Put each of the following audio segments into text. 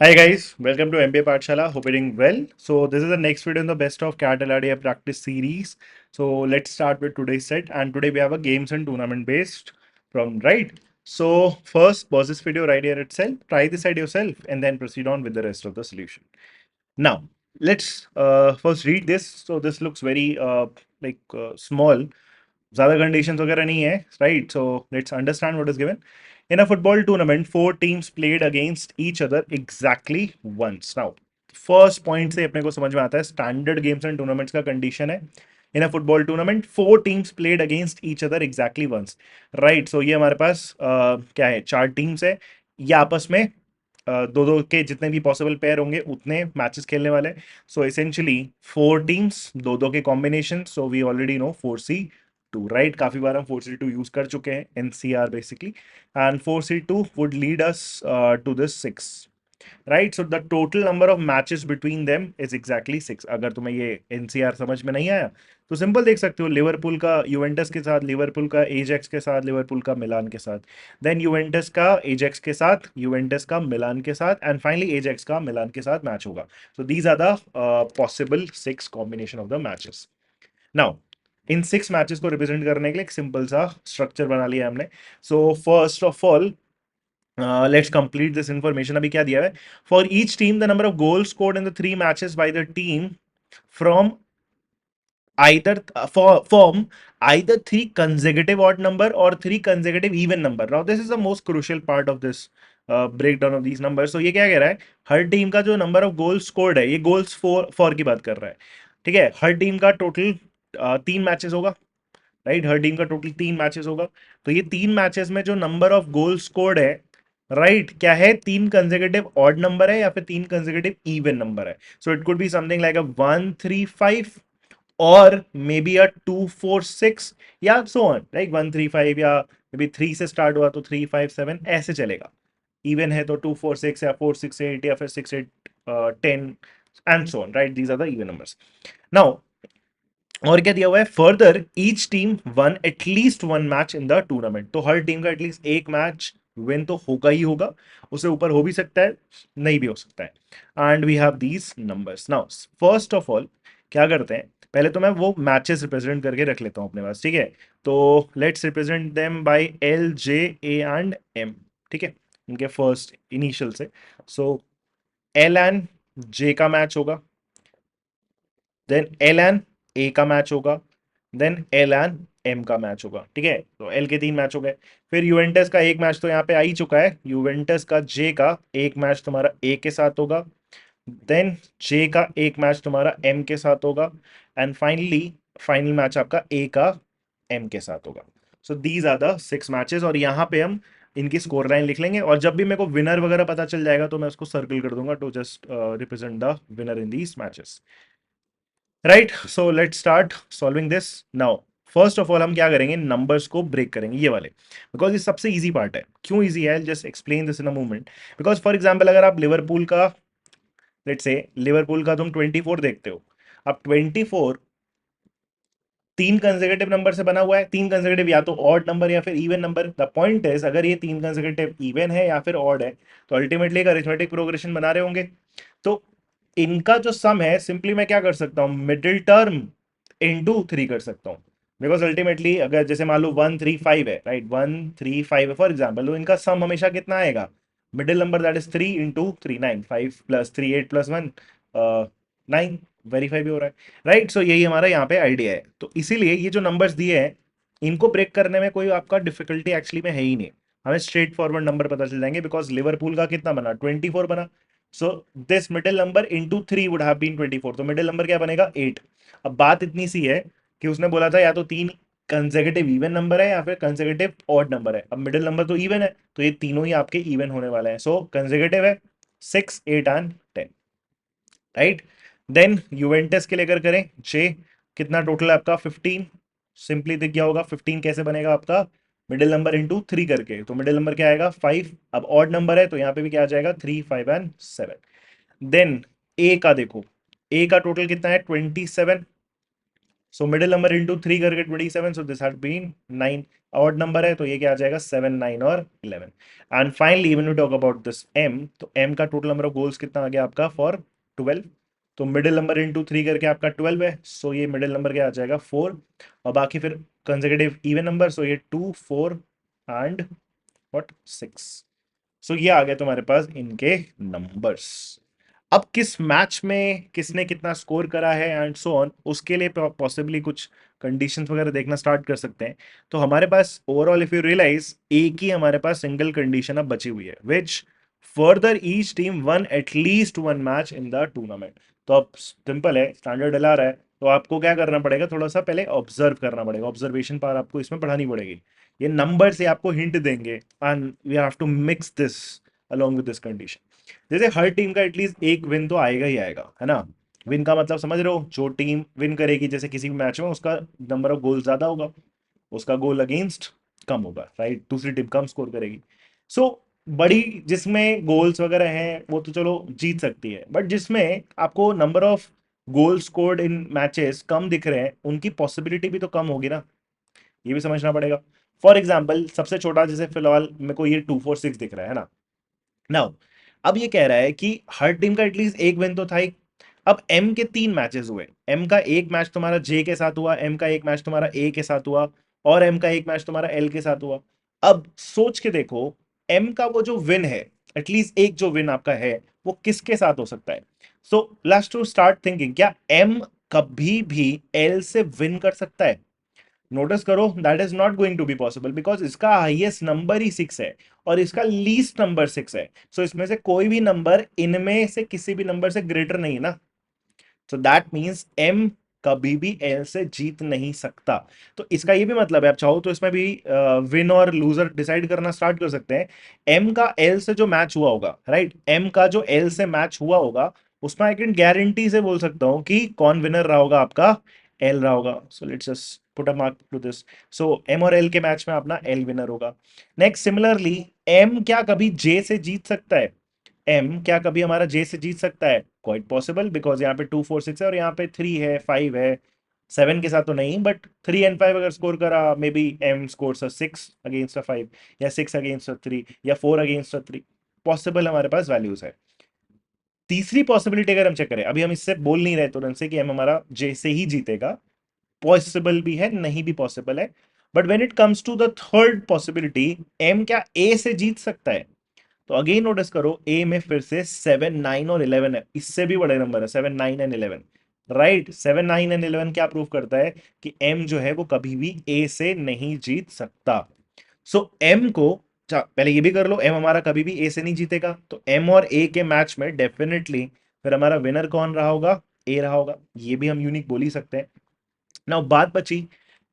Hi guys, welcome to MBA Pathshala. Hope you're doing well. So this is the next video in the best of CAT LRDA practice series. So let's start with today's set. And today we have a games and tournament based from right. So first pause this video right here itself. Try this side yourself and then proceed on with the rest of the solution. Now let's first read this. So this looks very small. ज़्यादा conditions वगैरह नहीं है, right? So let's understand what is given. In a football tournament, four teams played against each other exactly once. Now, first point से अपने को समझ में आता है standard games and tournaments का condition है. In a football tournament, four teams played against each other exactly once. Right? So ये हमारे पास क्या है? चार teams है. ये आपस में दो दो के जितने भी पॉसिबल पेयर होंगे उतने मैचेस खेलने वाले. सो एसेंशियली फोर टीम्स दो दो के combination. So we already know 4C2, right. काफी बार हम 4C2 यूज कर चुके हैं NCR basically. And 4C2 would lead us to this 6, right. So the total number of matches between them is exactly 6. अगर तुम्हें ये एनसीआर समझ में नहीं आया तो सिंपल देख सकते हो. लिवरपूल का यूवेंटस के साथ, लिवरपूल का एजेक्स के साथ, लिवरपूल का मिलान के साथ, देन यूवेंटस का एजेक्स के साथ, यूवेंटस का मिलान के साथ, एंड फाइनली एजेक्स का मिलान के साथ मैच होगा. So these are the possible 6 combination of the matches. Now in 6 matches को रिप्रेजेंट करने के लिए एक सिंपल सा स्ट्रक्चर बना लिया हमने. So first of all let's complete this information. अभी क्या दिया है? For each team the number of goal scored in the 3 matches by the team from either form either 3 consecutive odd number or 3 consecutive even number. Now this is the most crucial part of this breakdown of these numbers. So ये क्या कह रहा है? हर team का जो number of goal scored है, ये goals for for की बात कर रहा है. ठीक है. हर टीम का टोटल 3 मैचेस होगा, राइट. हर टीम का टोटल 3 मैचेस होगा. तो ये 3 मैचेस में जो नंबर ऑफ गोल स्कोर्ड है, राइट, क्या है? 3 कंसेक्यूटिव ऑड नंबर है या फिर 3 कंसेक्यूटिव इवन नंबर है. So it could be something like अ 135 और मे बी अ 246 या सो ऑन, राइट. 135 या मे बी 3 से स्टार्ट हुआ तो 357 ऐसे चलेगा. इवन है तो 246 या 468 या फिर 6810 and so on, right. These are the even numbers. Now और क्या दिया हुआ है? Further each team won at least one match in the tournament. तो हर टीम का एटलीस्ट एक मैच विन तो होगा ही होगा. उससे ऊपर हो भी सकता है, नहीं भी हो सकता है. And we have these numbers. Now first of all क्या करते हैं? पहले तो मैं वो मैचेस रिप्रेजेंट करके रख लेता हूँ अपने पास. ठीक है. तो let's represent them by LJ A and M. ठीक है. उनके फर्स्ट इनिशियल से. सो LN J का मैच होगा, देन LN A का मैच होगा, देन LN M का मैच होगा. ठीक है. तो L के 3 मैच हो गए. फिर यूवेंटस का एक मैच तो यहाँ पे आ ही चुका है. यूवेंटस का J का एक मैच तुम्हारा A के साथ होगा, देन J का एक मैच तुम्हारा M के साथ होगा, एंड फाइनली फाइनल मैच आपका A का M के साथ होगा. So these are the 6 matches. और यहाँ पे हम इनकी स्कोर लाइन लिख लेंगे और जब भी मेरे को विनर वगैरह पता चल जाएगा तो मैं उसको सर्कल कर दूंगा to just represent the winner in these matches. Right. So let's start solving this. Now first of all हम क्या करेंगे? नंबर्स को ब्रेक करेंगे, ये वाले, बिकॉज ये सबसे इजी पार्ट है. क्यों इजी है? Just explain this in a moment. Because for example अगर आप लिवरपूल का, लेट्स से लिवरपूल का तुम 24 देखते हो. अब 24 तीन कंसेक्यूटिव नंबर से बना हुआ है. तीन कंसेक्यूटिव या तो ऑड नंबर या फिर even number. The point is अगर ये तीन कंसेक्यूटिव इवन है या फिर ऑड है तो अल्टीमेटली एक अरिथमेटिक प्रोग्रेशन बना रहे होंगे. तो इनका जो सम है सिंपली मैं क्या कर सकता हूं? मिडिल टर्म इनटू 3 कर सकता हूं. बिकॉज अल्टीमेटली अगर जैसे मान लो 135 है, राइट, 135 है फॉर एग्जाम्पल, तो इनका सम हमेशा कितना आएगा? Middle number that is 3 into 3, 9, 5 plus 3, 8 plus 1, 9. Verify भी हो रहा है, राइट. सो यही हमारा यहाँ पे आइडिया है. तो इसीलिए ये जो नंबर्स दिए हैं इनको ब्रेक करने में कोई आपका डिफिकल्टी एक्चुअली में है ही नहीं. हमें स्ट्रेट फॉरवर्ड नंबर पता चल जाएंगे. बिकॉज लिवरपूल का कितना बना? 24 बना. So this middle number into 3 would have been 24. तो मिडिल नंबर क्या बनेगा? 8. अब बात इतनी सी है कि उसने बोला था या तो तीन कंसेक्यूटिव इवन नंबर है या फिर कंसेक्यूटिव ऑड नंबर है. अब मिडिल नंबर तो इवन है तो ये तीनों ही आपके इवन होने वाले हैं. सो कंसेक्यूटिव है 6, 8 एंड 10, राइट. देन यूवेंटस के लेकर करें जे, कितना टोटल है आपका? 15. सिंपली दिख गया होगा 15 कैसे बनेगा आपका? मिडिल नंबर इंटू 3 करके. तो मिडिल नंबर क्या आएगा? 5. अब ऑड नंबर है तो यहाँ पे भी क्या आ जाएगा? 3, 5 एंड 7. देन ए का देखो, ए का टोटल कितना है? 27. सो मिडिल नंबर इंटू 3 करके 27, so this had been 9। Odd number है तो ये क्या आ जाएगा 7, 9 और 11। And finally when we talk about this m, तो m का टोटल नंबर ऑफ गोल्स कितना आ गया आपका फॉर 12। तो मिडिल नंबर इंटू 3 करके आपका 12 है, सो ये मिडिल नंबर क्या आ जाएगा 4। और बाकी फिर कंसेक्यूटिव इवन नंबर, सो ये 2, 4 एंड व्हाट 6। सो ये आ गया तुम्हारे पास इनके नंबर्स। अब किस मैच में किसने कितना स्कोर करा है एंड सो ऑन, उसके लिए पॉसिबली कुछ कंडीशंस वगैरह देखना स्टार्ट कर सकते हैं। तो हमारे पास ओवरऑल इफ यू रियलाइज एक ही हमारे पास सिंगल कंडीशन अब बची हुई है, which further each team won at least one match in the tournament. तो अब सिंपल है, स्टैंडर्ड डला रहा है, तो आपको क्या करना पड़ेगा, थोड़ा सा पहले ऑब्जर्व करना पड़ेगा, ऑब्जर्वेशन पावर आपको इसमें पढ़ानी पड़ेगी। ये नंबर से आपको हिंट देंगे and we have to mix this along with this condition. जैसे हर टीम का एटलीस्ट एक विन तो आएगा ही आएगा, है ना। विन का मतलब समझ रहे हो, जो टीम विन करेगी जैसे किसी भी मैच में उसका नंबर ऑफ गोल ज्यादा होगा, उसका गोल अगेंस्ट कम होगा, राइट, दूसरी टीम कम स्कोर करेगी। सो बड़ी जिसमें गोल्स वगैरह हैं वो तो चलो जीत सकती है, बट जिसमें आपको number of goal scored in matches कम दिख रहे हैं उनकी पॉसिबिलिटी भी तो कम होगी ना, ये भी समझना पड़ेगा। फॉर एग्जाम्पल सबसे छोटा, जैसे फिलहाल मेरे को ये 2, 4, 6 दिख रहा है ना। नाउ अब ये कह रहा है कि हर टीम का एटलीस्ट एक विन तो था ही। अब एम के 3 मैचेस हुए, एम का एक मैच तुम्हारा जे के साथ हुआ, एम का एक मैच तुम्हारा ए के साथ हुआ, और एम का एक मैच तुम्हारा एल के साथ हुआ। अब सोच के देखो, एम का वो जो विन है, एटलीस्ट एक जो विन आपका है, वो किसके साथ हो सकता है। So let's to start thinking, क्या एम कभी भी एल से विन कर सकता है। नोटिस करो, that is not going to be possible, because इसका हाईएस्ट नंबर ही 6 है और इसका लीस्ट नंबर 6 है। सो इसमें से कोई भी नंबर इनमें से किसी भी नंबर से ग्रेटर नहीं है ना। सो दैट मीन्स एम कभी भी एल से जीत नहीं सकता। तो इसका ये भी मतलब है, आप चाहो तो इसमें भी विन और लूजर डिसाइड करना स्टार्ट कर सकते हैं। एम का एल से जो मैच हुआ होगा, राइट, एम का जो एल से मैच हुआ होगा, उसमें आई कैन गारंटी से बोल सकता हूं कि कौन विनर रहा होगा, आपका एल रहा होगा। So let's just put a mark to this. So M और एल के मैच में अपना एल विनर होगा। नेक्स्ट सिमिलरली, एम क्या कभी जे से जीत सकता है। एम क्या कभी हमारा जे से जीत सकता है, क्वाइट पॉसिबल, बिकॉज यहाँ पे 2, 4, 6 है और यहाँ पे 3 है, 5 है। 7 के साथ तो नहीं, बट 3 and 5 अगर स्कोर करा, maybe M score 6 against 5, या 6 अगेंस्ट 3, या 4 अगेंस्ट 3। पॉसिबल हमारे पास वैल्यूज है। तीसरी पॉसिबिलिटी अगर हम चेक करें, अभी हम इससे बोल नहीं रहे तुरंत से कि एम हमारा जे से ही जीतेगा, पॉसिबल भी है, नहीं भी पॉसिबल है। But when it comes to the third possibility, M क्या ए से जीत सकता है। तो अगेन नोटिस करो, ए में फिर से 7, 9 और 11 है, इससे भी बड़े नंबर है 7, 9 एंड 11। राइट, 7, 9 एंड 11 क्या प्रूव करता है कि एम जो है वो कभी भी ए से नहीं जीत सकता। सो एम को, पहले ये भी कर लो, एम हमारा कभी भी ए से नहीं जीतेगा, तो एम और ए के मैच में डेफिनेटली फिर हमारा विनर कौन रहा होगा, ए रहा होगा। ये भी हम यूनिक बोल ही सकते हैं। नाउ बात बची,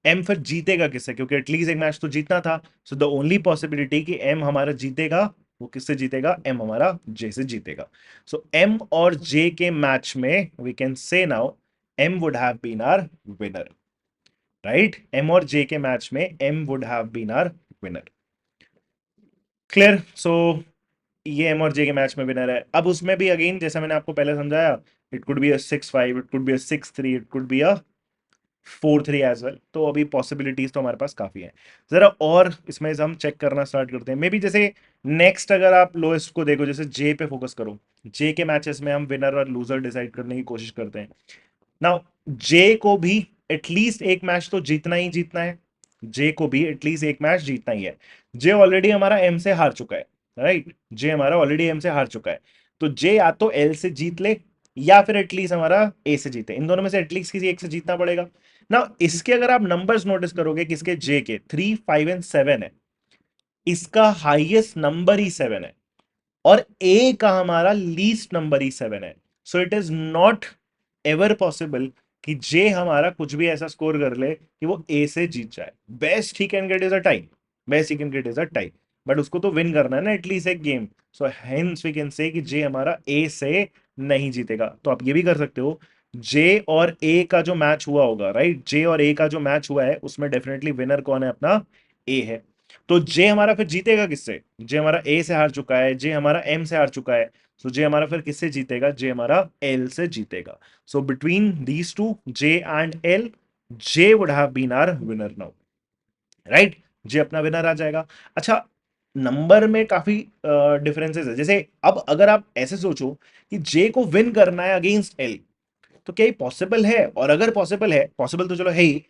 एम फिर जीतेगा किससे, क्योंकि एटलीस्ट एक मैच तो जीतना था। सो द ओनली पॉसिबिलिटी कि एम हमारा जीतेगा, वो किससे जीतेगा, एम हमारा जे से जीतेगा। सो एम और जे के मैच में we can say now M would have been our winner. Right, M और जे के मैच में M would have been our winner. Clear. So ये एम और जे के मैच में विनर है। अब उसमें भी अगेन जैसा मैंने आपको पहले समझाया, it could be a 6-5, it could be a 6-3, it could be a 4-3 as well. तो अभी पॉसिबिलिटीज तो हमारे पास काफी हैं। जरा और इसमें से हम चेक करना स्टार्ट करते हैं। मे बी जैसे नेक्स्ट अगर आप लोएस्ट को देखो, जैसे जे पे फोकस करो, जे के मैचेस में हम विनर और लूजर डिसाइड करने की कोशिश करते हैं। नाउ जे को भी एटलीस्ट एक मैच तो जीतना ही जीतना है, जे को भी एटलीस्ट एक मैच जीतना ही है। जे ऑलरेडी हमारा एम से हार चुका है, राइट, जे हमारा ऑलरेडी एम से हार चुका है। तो जे या तो एल से जीत ले, या फिर एटलीस्ट हमारा ए से जीते, इन दोनों में से एटलीस्ट किसी एक से जीतना पड़ेगा ना। इसके अगर आप नंबर्स नोटिस करोगे, किसके, जे के 3, 5 एंड 7 है, इसका हाईएस्ट नंबर ही 7 है, और ए का हमारा लीस्ट नंबर ही 7 है। So it is not ever possible कि जे हमारा कुछ भी ऐसा स्कोर कर ले कि वो ए से जीत जाए। Best he can get is a tie, best he can get is a tie, but उसको तो विन करना है ना एटलीस्ट एक game. So hence we can say कि जे हमारा ए से नहीं जीतेगा। तो आप ये भी कर सकते हो, जे और ए का जो मैच हुआ होगा, राइट, जे और ए का जो मैच हुआ है उसमें डेफिनेटली विनर कौन है, अपना ए है। तो जे हमारा फिर जीतेगा किससे, जे हमारा ए से हार चुका है, जे हमारा एम से हार चुका है। सो जे हमारा फिर किससे जीतेगा, जे हमारा एल से जीतेगा। So between these two, J and L, J would have been our winner now, right. J अपना विनर आ जाएगा। अच्छा, नंबर में काफी डिफरेंसेस है। जैसे अब अगर आप ऐसे सोचो कि जे को विन करना है अगेंस्ट एल, तो क्या ये पॉसिबल है? और अगर पॉसिबल है, पॉसिबल तो चलो है ही,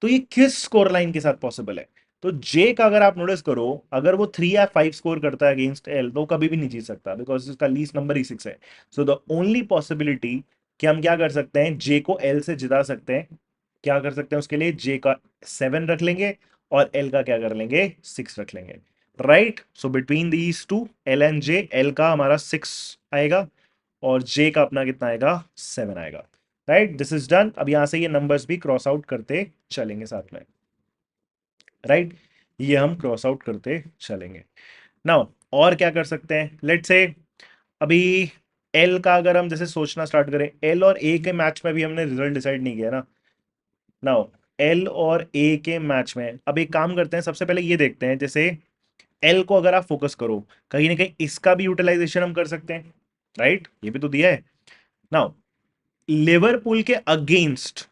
तो ये किस स्कोर लाइन के साथ पॉसिबल है? तो जे का अगर आप नोटिस करो, अगर वो 3 या 5 स्कोर करता है अगेंस्ट एल, तो कभी भी नहीं जीत सकता, बिकॉज इसका लीस्ट नंबर ही 6 है। सो द ओनली पॉसिबिलिटी कि हम क्या कर सकते हैं, जे को एल से जिता सकते हैं, क्या कर सकते हैं उसके लिए, जे का 7 रख लेंगे और एल का क्या कर लेंगे, 6 रख लेंगे, right. So between these to, L and J, L का हमारा 6 आएगा और जे का अपना कितना आएगा, 7 आएगा, राइट। This is done. अब यहां से ये नंबर्स भी क्रॉस आउट करते चलेंगे साथ में, राइट। ये हम क्रॉस आउट करते चलेंगे। नाउ और क्या कर सकते हैं, लेट्स से अभी एल का अगर हम जैसे सोचना स्टार्ट करें, एल और ए के मैच में भी हमने रिजल्ट डिसाइड नहीं किया ना। नाउ एल और ए के मैच में अब एक काम करते हैं, सबसे पहले ये देखते हैं, जैसे एल को अगर आप फोकस करो, कहीं ना कहीं इसका भी यूटिलाइजेशन हम कर सकते हैं, राइट। ये भी तो दिया है। नाउ लिवरपूल के अगेंस्ट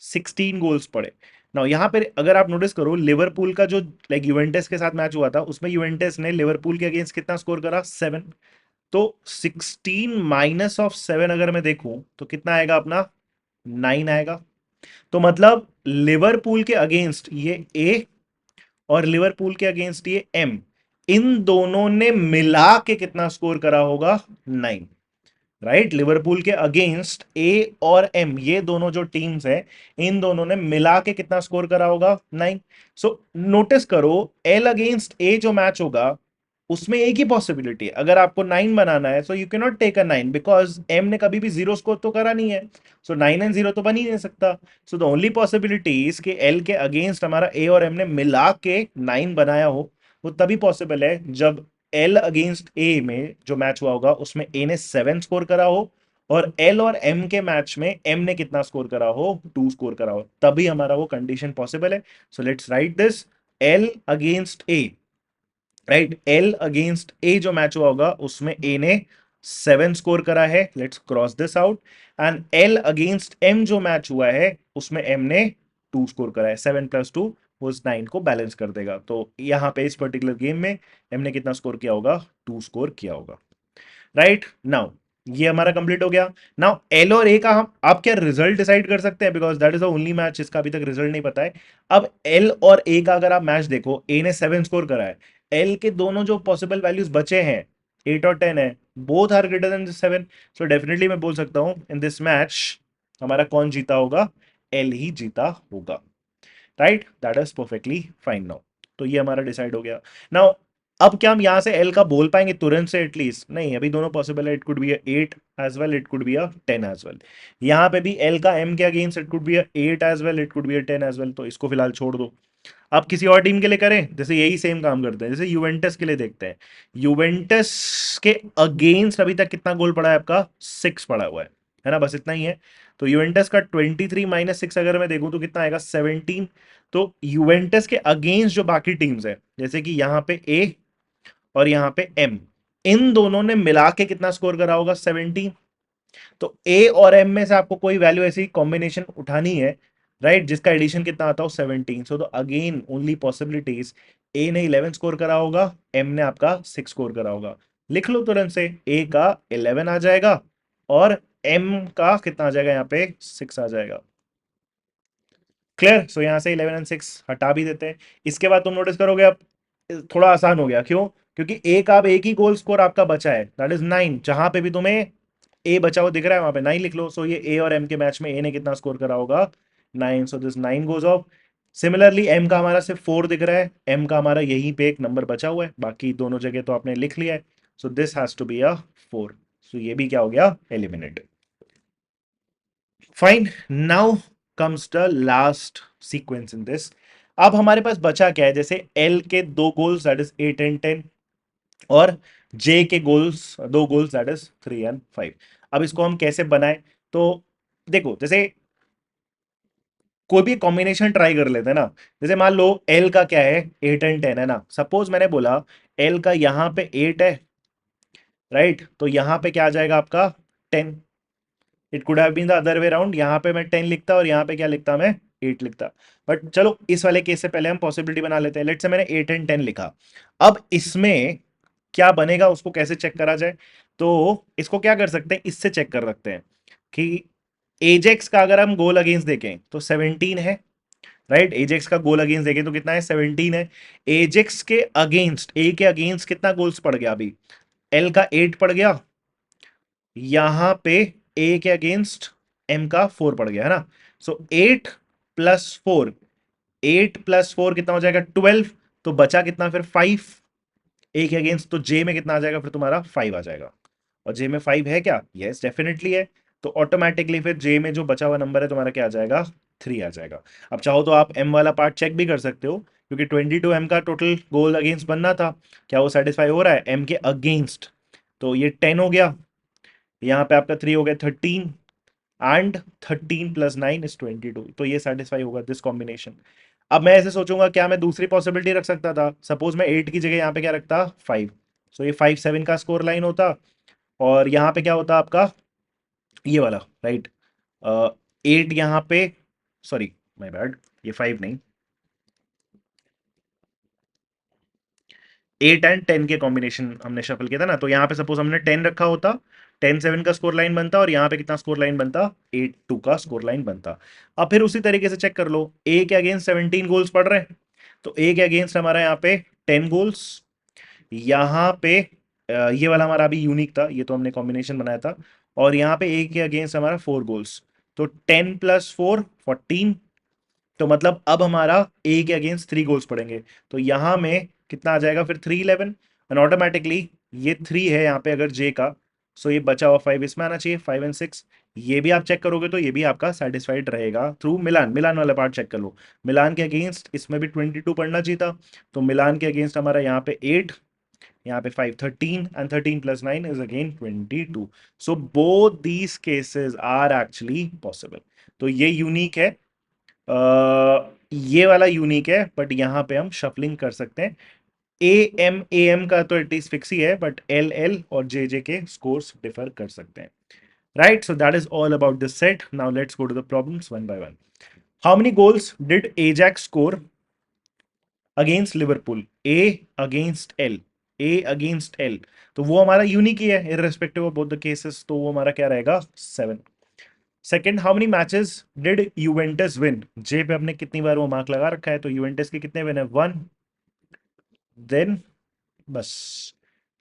16 गोल्स पड़े। नाउ यहाँ पे अगर आप नोटिस करो, लिवरपूल का जो लाइक यूवेंटस के साथ मैच हुआ था, उसमें यूवेंटस ने लिवरपूल के अगेंस्ट कितना स्कोर करा, 7। तो 16 माइनस ऑफ 7 अगर मैं देखूं तो कितना आएगा अपना, 9 आएगा। तो मतलब लिवरपूल के अगेंस्ट ये ए और लिवरपूल के अगेंस्ट ये एम, इन दोनों ने मिला के कितना स्कोर करा होगा, 9, राइट। लिवरपूल के अगेंस्ट ए और एम, ये दोनों जो टीम्स हैं, इन दोनों ने मिला के कितना स्कोर करा होगा, 9। सो नोटिस करो, एल अगेंस्ट ए जो मैच होगा, उसमें एक ही पॉसिबिलिटी है, अगर आपको 9 बनाना है, so you can not take a 9, because M ने कभी भी 0 स्कोर तो करा नहीं है। सो 9 एंड 0 तो बन ही नहीं सकता। So the only possibility is कि एल के अगेंस्ट हमारा ए और एम ने मिला के 9 बनाया हो। वो तभी पॉसिबल है जब एल अगेंस्ट ए में जो मैच हुआ होगा, उसमें ए ने 7 स्कोर करा हो, और एल और एम के मैच में एम ने कितना स्कोर करा हो, 2 स्कोर करा हो, तभी हमारा वो कंडीशन पॉसिबल है। So let's write this, L against A, right. L against A जो मैच हुआ होगा, उसमें ए ने 7 स्कोर करा है, let's cross this out. And L against M जो मैच हुआ है, उसमें एम ने 2 स्कोर करा है, 7 + 2 वो उस 9 को बैलेंस कर देगा। तो यहाँ पे इस पर्टिकुलर गेम में एम ने कितना स्कोर किया होगा, 2 स्कोर किया होगा, राइट। नाउ ये हमारा कंप्लीट हो गया। नाउ एल और ए का हम आप क्या रिजल्ट डिसाइड कर सकते हैं, because that is the only match जिसका अभी तक रिजल्ट नहीं पता है। अब एल और ए का अगर आप मैच देखो, ए ने 7 स्कोर करा है, एल के दोनों जो पॉसिबल वैल्यूज बचे हैं, 8 और 10 है, both are greater than 7। So definitely मैं बोल सकता हूं इन दिस मैच हमारा कौन जीता होगा, एल ही जीता होगा, right. That is perfectly fine now. तो ये हमारा डिसाइड हो गया। नाउ अब क्या हम यहां से एल का बोल पाएंगे तुरंत से? एटलीस्ट नहीं, अभी दोनों पॉसिबल है। It could be a 8 as well, it could be a 10 as well. यहां पे भी एल का एम के against it could be a 8 as well, it could be a 10 as well. तो इसको फिलहाल छोड़ दो। अब किसी और टीम के लिए करें, जैसे यही सेम काम करते हैं, जैसे यूवेंटस के लिए देखते हैं। यूवेंटस के अगेंस्ट अभी तक कितना गोल पड़ा है आपका, 6 पड़ा हुआ है ना, बस इतना ही है। तो यूवेंटस का 23 - 6 अगर मैं देखूं तो कितना आएगा, 17। तो यूवेंटस के अगेंस्ट जो बाकी टीम्स है, जैसे कि यहां पे ए और यहां पे एम, इन दोनों ने मिला के कितना स्कोर करा होगा, 17। तो ए और एम में से आपको कोई वैल्यू ऐसी कॉम्बिनेशन उठानी है, राइट, जिसका एडिशन कितना आता हो, 17। सो तो अगेन ओनली पॉसिबिलिटीज, ए ने 11 स्कोर करा होगा, एम ने आपका 6 स्कोर करा होगा। लिख लो तुरंत से, ए का 11 आ जाएगा और एम का कितना आ जाएगा, यहाँ पे 6 आ जाएगा। क्लियर। सो यहां से 11 और 6 हटा भी देते हैं। इसके बाद तुम नोटिस करोगे अब थोड़ा आसान हो गया, क्यों? क्योंकि एक आप एक ही गोल स्कोर आपका बचा है, दैट इज 9। जहां पे भी तुम्हें ए बचा हुआ दिख रहा है, वहां पे 9 लिख लो। सो ये ए और एम के मैच में ए ने कितना स्कोर करा होगा, 9। So this 9 goes off. Similarly M का हमारा सिर्फ 4 दिख रहा है, एम का हमारा यहीं पे एक नंबर बचा हुआ है, बाकी दोनों जगह तो आपने लिख लिया है। So this has to be a 4। सो ये भी क्या हो गया, eliminate. Fine. Now comes the last sequence in this. अब हमारे पास बचा क्या है, जैसे एल के 2 गोल्स दैट इज 8 and 10, और जे के goals 2 goals that is 3 and 5। अब इसको हम कैसे बनाएं? तो देखो, जैसे कोई भी कॉम्बिनेशन ट्राई कर लेते हैं ना। जैसे मान लो एल का क्या है, 8 and 10 है ना। सपोज मैंने बोला एल का यहां पे 8 है, राइट, तो यहां पे क्या आ जाएगा आपका, 10। It could have been the other way round, यहां पे मैं 10 लिखता और यहां पे क्या लिखता मैं, 8 लिखता। बट चलो इस वाले केस से पहले हम पॉसिबिलिटी बना लेते हैं। लेट्स से मैंने 8 एंड 10 लिखा। अब इसमें क्या बनेगा उसको कैसे चेक करा जाए? तो इसको क्या कर सकते हैं, इससे चेक कर सकते हैं कि एजेक्स का अगर हम गोल अगेंस्ट देखें तो 17 है, राइट। एजेक्स का गोल अगेंस्ट देखें तो कितना है, 17 है। एजेक्स के अगेंस्ट, ए के अगेंस्ट कितना गोल्स पड़ गया अभी, एल का 8 पड़ गया, यहां पे ए के अगेंस्ट एम का 4 पड़ गया है ना। सो 8 + 4, 8 + 4 कितना हो जाएगा, 12। तो बचा कितना फिर, 5 ए के अगेंस्ट। तो जे में कितना आ जाएगा फिर तुम्हारा, 5 आ जाएगा। और जे में 5 है क्या, यस डेफिनेटली है। तो ऑटोमेटिकली फिर जे में जो बचा हुआ नंबर है तुम्हारा क्या आ जाएगा, 3 आ जाएगा। अब चाहो तो आप एम वाला पार्ट चेक भी कर सकते हो, क्योंकि 22 एम का टोटल गोल अगेंस्ट बनना था, क्या वो सेटिस्फाई हो रहा है एम के अगेंस्ट। तो ये 10 हो गया, यहाँ पे आपका 3 हो गया 13, एंड 13 + 9 = 22। तो ये सेटिस्फाई होगा दिस कॉम्बिनेशन। अब मैं ऐसे सोचूंगा, क्या मैं दूसरी पॉसिबिलिटी रख सकता था, सपोज मैं 8 की जगह यहाँ पे क्या रखता, 5। सो ये 5-7 का स्कोर लाइन होता, और यहाँ पे क्या होता आपका, ये वाला, राइट। 8 यहाँ पे, सॉरी माय बैड, ये 5 नहीं, 8 एंड 10 के कॉम्बिनेशन हमने शफल किया था ना। तो यहाँ पे सपोज हमने 10 रखा होता, 10-7 का स्कोर लाइन बनता, और यहाँ पे कितना स्कोर लाइन बनता, 8-2 का स्कोर लाइन बनता। अब फिर उसी तरीके से चेक कर लो, ए के अगेंस्ट 17 गोल्स पड़ रहे हैं, तो ए के अगेंस्ट हमारा यहाँ पे 10 गोल्स, यहाँ पे ये वाला हमारा अभी यूनिक था, ये तो हमने कॉम्बिनेशन बनाया था, और यहाँ पे ए के अगेंस्ट हमारा 4 गोल्स। तो 10 + 4 14। तो मतलब अब हमारा ए के अगेंस्ट 3 गोल्स पड़ेंगे, तो यहां में कितना आ जाएगा फिर, 3-11। एंड ऑटोमेटिकली ये 3 है यहाँ पे अगर जे का, सो ये बचा हुआ 5 इसमें आना चाहिए, 5 एंड 6। ये भी आप चेक करोगे तो ये भी आपका सेटिस्फाइड रहेगा थ्रू मिलान। मिलान वाला पार्ट चेक कर लो, मिलान के अगेंस्ट इसमें भी 22 पढ़ना चाहिए था, तो मिलान के अगेंस्ट हमारा यहाँ पे 8, यहाँ पे 5, 13, and 13 + 9 is again 22। So both these cases are actually possible. तो ये यूनिक है, ये वाला यूनिक है, बट यहाँ पे हम शफलिंग कर सकते हैं। ए एम का तो एटलीस्ट फिक्स ही है, बट एल एल और जे जे के स्कोर्स डिफर कर सकते हैं, right. So that is all about this set. Now let's go to the problems one by one. How many goals did Ajax score against Liverpool, A against L, A against L. तो वो हमारा unique ही है, irrespective of both the cases, तो वो हमारा क्या रहेगा, 7। Second, how many matches did Juventus win, J पे हमने कितनी बार वो मार्क लगा रखा है, तो यूवेंटस के कितने विन है, 1। देन बस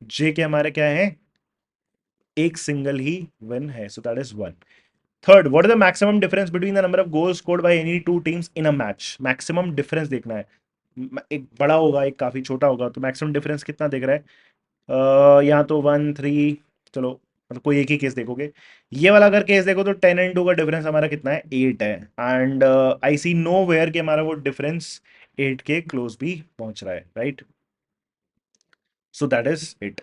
जे के हमारे क्या है, एक सिंगल ही विन है, सो that is 1। Third, what is the maximum difference between the number of goals scored by any two teams in a match. Maximum difference देखना है, एक बड़ा होगा एक काफी छोटा होगा, तो मैक्सिमम डिफरेंस कितना दिख रहा है, यहाँ तो 1-3, चलो मतलब कोई एक ही केस देखोगे। ये वाला अगर केस देखो तो 10 and 2 का डिफरेंस हमारा कितना है, 8 है। And I see nowhere कि हमारा वो डिफरेंस 8 के क्लोज भी पहुंच रहा है, right. So that is it,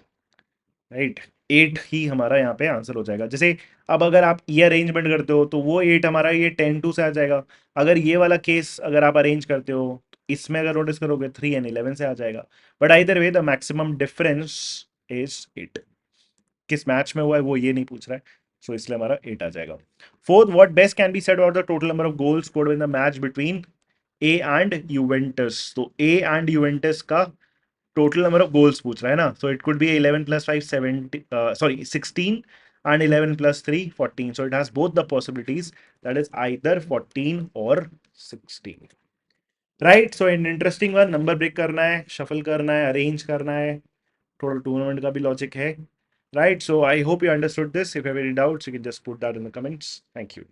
right. 8 ही हमारा यहाँ पे आंसर हो जाएगा। जैसे अब अगर आप ये अरेंजमेंट करते हो तो वो 8 हमारा ये 10-2 से आ जाएगा। अगर ये वाला केस अगर आप अरेंज करते हो तो इसमें अगर नोटिस करोगे 3 and 11 से आ जाएगा। But either way the maximum difference is 8। किस मैच में हुआ है वो ये नहीं पूछ रहा है, सो इसलिए हमारा 8 आ जाएगा। Fourth, what best can be said about the total number of goals scored in the match between A and Juventus. तो ए एंड यूवेंटस का टोटल नंबर ऑफ गोल्स पूछ रहा है ना, so it could B 11 + 5 17, sorry 16, and 11 + 3 14, so it has both the possibilities, that is either 14 or 16, right। so an interesting one, number break करना है, shuffle करना है, arrange करना है, थोड़ा टूर्नामेंट का भी लॉजिक है, right। so I hope you understood this. If you have any doubts you can just put that in the comments. Thank you.